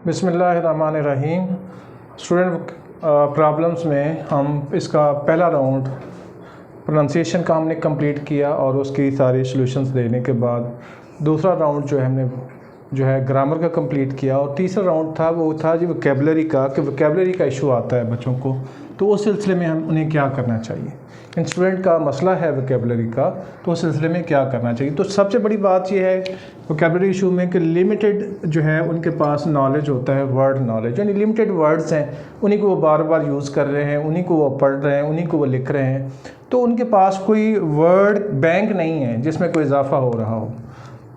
बिस्मिल्लाहिर्रहमानिर्रहीम। Student problems में हम इसका पहला राउंड प्रोनाउंसिएशन का हमने कंप्लीट किया और उसकी सारी सॉल्यूशंस देने के बाद दूसरा राउंड जो है ग्रामर का कंप्लीट किया और तीसरा राउंड था वो था जी वोकैबुलरी का, कि वोकैबुलरी का इशू आता है बच्चों को, तो उस सिलसिले में हम उन्हें क्या करना चाहिए। स्टूडेंट का मसला है वोकैबुलरी का, तो उस सिलसिले में क्या करना चाहिए। तो सबसे बड़ी बात यह है वोकैबुलरी इशू में कि लिमिटेड जो है उनके पास नॉलेज होता है, वर्ड नॉलेज, यानी लिमिटेड वर्ड्स हैं, उन्हीं को वो बार बार यूज़ कर रहे हैं, उन्हीं को वो पढ़ रहे हैं, उन्हीं को वो लिख रहे हैं, तो उनके पास कोई वर्ड बैंक नहीं है जिसमें कोई इजाफा हो रहा हो।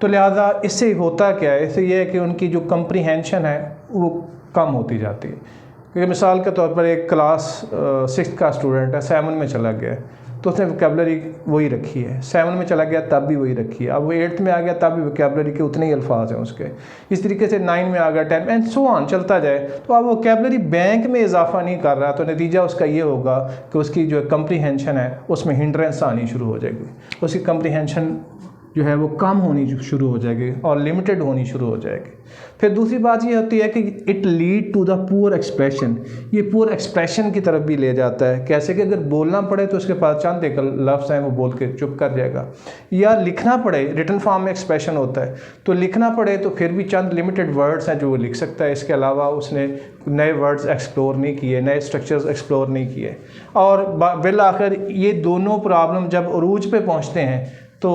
तो लिहाजा इससे होता क्या है, इससे यह है कि उनकी जो कंप्रीहेंशन है वो कम होती जाती है। क्योंकि मिसाल के तौर पर एक क्लास 6 का स्टूडेंट है, 7 में चला गया तो उसने वोकैबुलरी वही रखी है, 7 में चला गया तब भी वही रखी है, अब वो 8th में आ गया तब भी वोकैबुलरी के उतने ही अल्फाज हैं उसके, इस तरीके से 9 में आ गया, 10 एंड सो ऑन चलता जाए। तो अब वोकैबुलरी बैंक में इजाफा नहीं कर रहा, तो नतीजा उसका ये होगा कि उसकी जो कंप्रीहेंशन है उसमें हिंड्रेंस आनी शुरू हो जाएगी, उसकी कंप्रीहेंशन जो है वो कम होनी शुरू हो जाएगी और लिमिटेड होनी शुरू हो जाएगी। फिर दूसरी बात ये होती है कि it lead to the poor expression, ये पुअर एक्सप्रेशन की तरफ भी ले जाता है। कैसे कि अगर बोलना पड़े तो उसके पास चंद एक लफ्ज़ हैं वो बोल के चुप कर जाएगा, या लिखना पड़े, रिटन फॉर्म में एक्सप्रेशन होता है, तो लिखना पड़े तो फिर भी चंद लिमिटेड वर्ड्स हैं जो वो लिख सकता है, इसके अलावा उसने नए वर्ड्स एक्सप्लोर नहीं किए, नए स्ट्रक्चर्स एक्सप्लोर नहीं किए। और बिल आखिर ये दोनों प्रॉब्लम जब उरूज पे पहुँचते हैं तो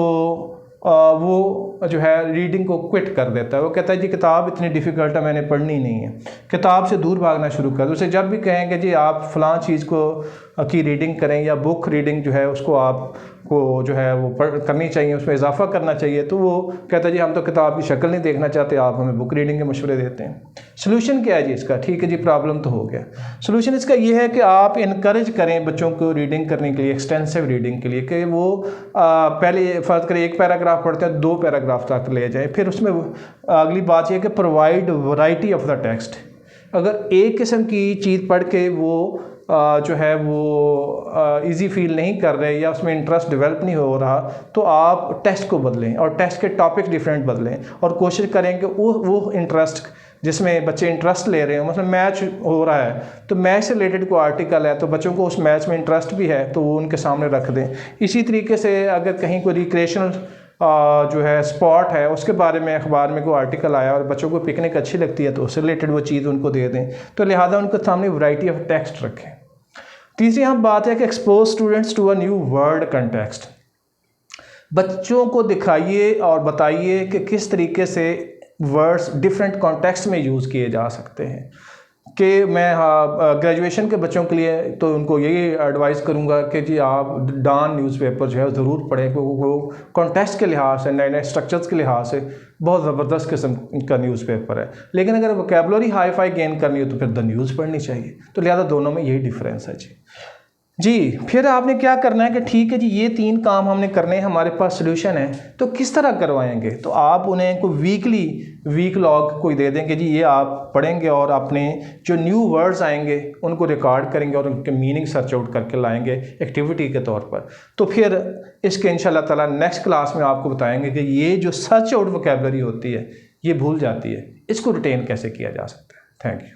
वो जो है रीडिंग को क्विट कर देता है। वो कहता है जी किताब इतनी डिफ़िकल्ट है, मैंने पढ़नी नहीं है, किताब से दूर भागना शुरू कर दो। उसे जब भी कहेंगे जी आप फ़लाँ चीज़ की रीडिंग करें या बुक रीडिंग जो है उसको आपको जो है वो करनी चाहिए, उसमें इजाफा करना चाहिए, तो वो कहता है जी हम तो किताब की शक्ल नहीं देखना चाहते, आप हमें बुक रीडिंग के मशवरे देते हैं। सोल्यूशन क्या है जी इसका? ठीक है जी, प्रॉब्लम तो हो गया। सोल्यूशन इसका ये है कि आप इनकरेज करें बच्चों को रीडिंग करने के लिए, एक्सटेंसिव रीडिंग के लिए, कि वो पहले फ़र्ज करें 1 पैराग्राफ पढ़ते हैं 2 पैराग्राफ तक ले जाए। फिर उसमें अगली बात यह है कि provide variety of the text. अगर एक किस्म की चीज़ पढ़ के वो जो है वो इजी फील नहीं कर रहे या उसमें इंटरेस्ट डेवलप नहीं हो रहा, तो आप टेस्ट को बदलें और टेस्ट के टॉपिक डिफरेंट बदलें और कोशिश करें कि वो इंटरेस्ट जिसमें बच्चे इंटरेस्ट ले रहे हो, मतलब मैच हो रहा है तो मैच से रिलेटेड कोई आर्टिकल है तो बच्चों को उस मैच में इंटरेस्ट भी है तो वो उनके सामने रख दें। इसी तरीके से अगर कहीं कोई रिक्रिएशनल जो है स्पॉट है उसके बारे में अखबार में कोई आर्टिकल आया और बच्चों को पिकनिक अच्छी लगती है तो उससे रिलेटेड वो चीज़ उनको दे दें, तो लिहाजा उनके सामने वैरायटी ऑफ टेक्स्ट रखें। तीसरी हम बात है कि expose students to a new word context. बच्चों को दिखाइए और बताइए कि किस तरीके से वर्ड्स डिफरेंट कॉन्टेक्स्ट में यूज़ किए जा सकते हैं। कि मैं ग्रेजुएशन के बच्चों के लिए तो उनको यही एडवाइस करूंगा कि जी आप डॉन न्यूज़पेपर जो है ज़रूर पढ़ें, क्योंकि वो कॉन्टेक्स्ट के लिहाज से, नए नए स्ट्रक्चर्स के लिहाज से बहुत ज़बरदस्त किस्म का न्यूज़पेपर है। लेकिन अगर वोकैबुलरी हाई फाई गेन करनी हो तो फिर द न्यूज़ पढ़नी चाहिए। तो लिहाजा दोनों में यही डिफरेंस है जी। फिर आपने क्या करना है कि ठीक है जी ये 3 काम हमने करने हैं, हमारे पास सोल्यूशन है, तो किस तरह करवाएंगे। तो आप उन्हें कोई वीक लॉग कोई दे देंगे जी, ये आप पढ़ेंगे और अपने जो न्यू वर्ड्स आएंगे उनको रिकॉर्ड करेंगे और उनके मीनिंग सर्च आउट करके लाएंगे एक्टिविटी के तौर पर। तो फिर इसके इंशाल्लाह ताला नेक्स्ट क्लास में आपको बताएंगे कि ये जो सर्च आउट वोकैबुलरी होती है ये भूल जाती है, इसको रिटेन कैसे किया जा सकता है। Thank you.